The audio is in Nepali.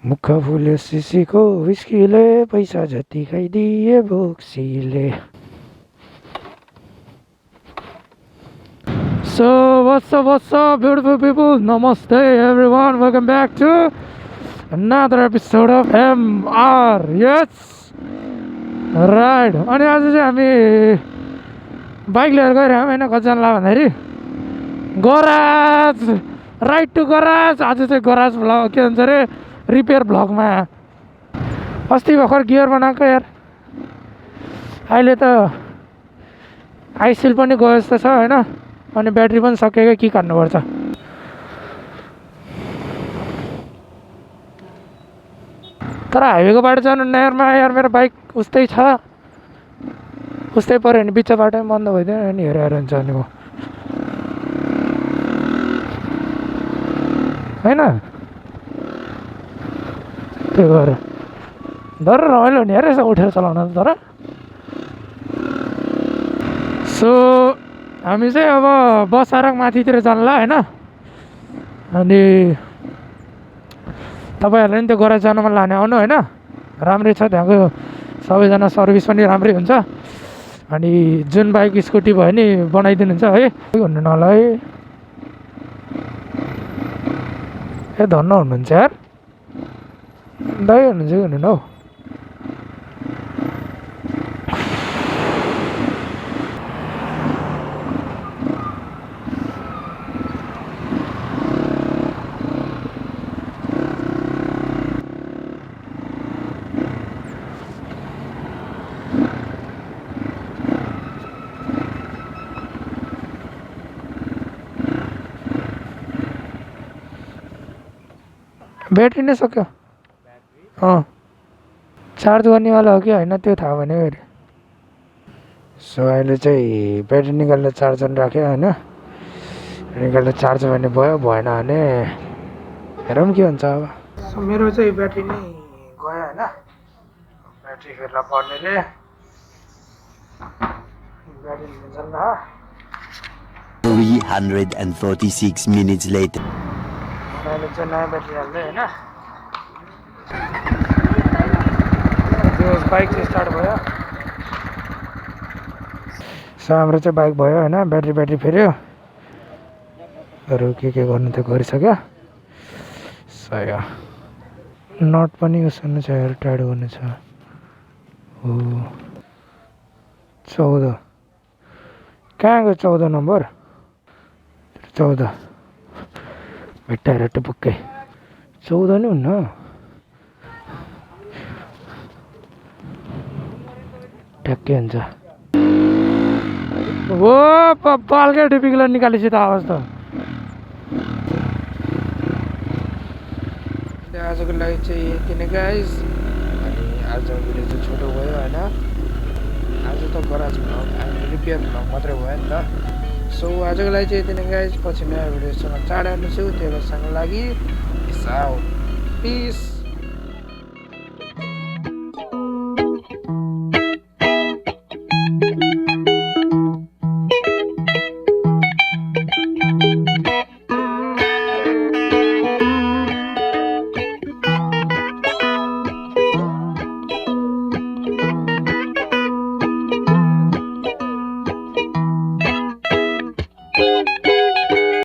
मुख फुल्यो सिसीको विस्कीले पैसा जति खाइदिए बोक्सीले. So what's up beautiful people, namaste everyone, welcome back to another episode of MR. Yes right. अनि आज चाहिँ हामी बाइक लिएर गइरहेको होइन. कतिजनालाई भन्दाखेरि गराज, राइड टु गराज. आज चाहिँ गराज भ्लग के भन्छ अरे, रिपेयर भ्लगमा. अस्ति भर्खर गियर बनाएको यार. अहिले त आइसिल पनि गयो जस्तो छ होइन. अनि ब्याट्री पनि सकेको, के काट्नुपर्छ. तर हाइवेको बाटो जानु नयारमा यार मेरो बाइक उस्तै छ. उस्तै पऱ्यो भने बिच बाटो बन्द भइदियो अनि हेरेर हुन्छ अनि म होइन. त्यो भएर डर रमाइलो हुने यार यसो उठेर चलाउन त. तर सो हामी चाहिँ अब बस आरक माथितिर जानला होइन. अनि तपाईँहरूलाई पनि त्यो गराज जान मन लाने आउनु होइन. राम्रै छ त्यहाँको सबैजना, सर्भिस पनि राम्रै हुन्छ. अनि जुन बाइक स्कुटी भयो नि बनाइदिनुहुन्छ है. हुनु नला है. ए धन्न हुनुहुन्छ यार. दाइ हुनुहुन्छ कि हुनु हौ. ब्याट्री नै सक्यो. चार्ज गर्नेवाला हो कि होइन त्यो थाहा भएन फेरि. सो अहिले चाहिँ ब्याट्री निकालेर चार्ज गर्न राख्यो होइन. निकालेर चार्ज भने भयो, भएन भने हेरौँ के हुन्छ अब. सो मेरो चाहिँ ब्याट्री नै गयो होइन. ब्याट्री फेर्न पर्नेले ब्याट्री लिन्छ नि त. 346 minutes later. अहिले चाहिँ नयाँ ब्याट्री हाल्दै होइन. त्यो बाइक चाहिँ स्टार्ट भयो. सो हाम्रो चाहिँ बाइक भयो होइन. ब्याट्री फेऱ्यो. अरू के गर्नु त्यो गरिसक्यो. सही नट पनि उस गर्नु छ यार, टाइट गर्नु छ. हो 14 कहाँ गयो 14 नम्बर. 14 भेट्टाएर टुपुक्कै 14 नै हुन्न. ठ्याक्कै हुन्छ. हो पालकै टिपिकल निकालेपछि त आवाज त. आजको लागि चाहिँ यति नै गाइज. अनि आज भिडियो चाहिँ छोटो भयो होइन. आज त गराज भ्लग, रिपेयर भ्लग मात्रै भयो नि त. सो आजको लागि चाहिँ यति नै गाइज. पछि नयाँ भिडियोसँग चाँडै आउनेछु. त्यो बेलासम्मको लागि पिस आउट. पिस.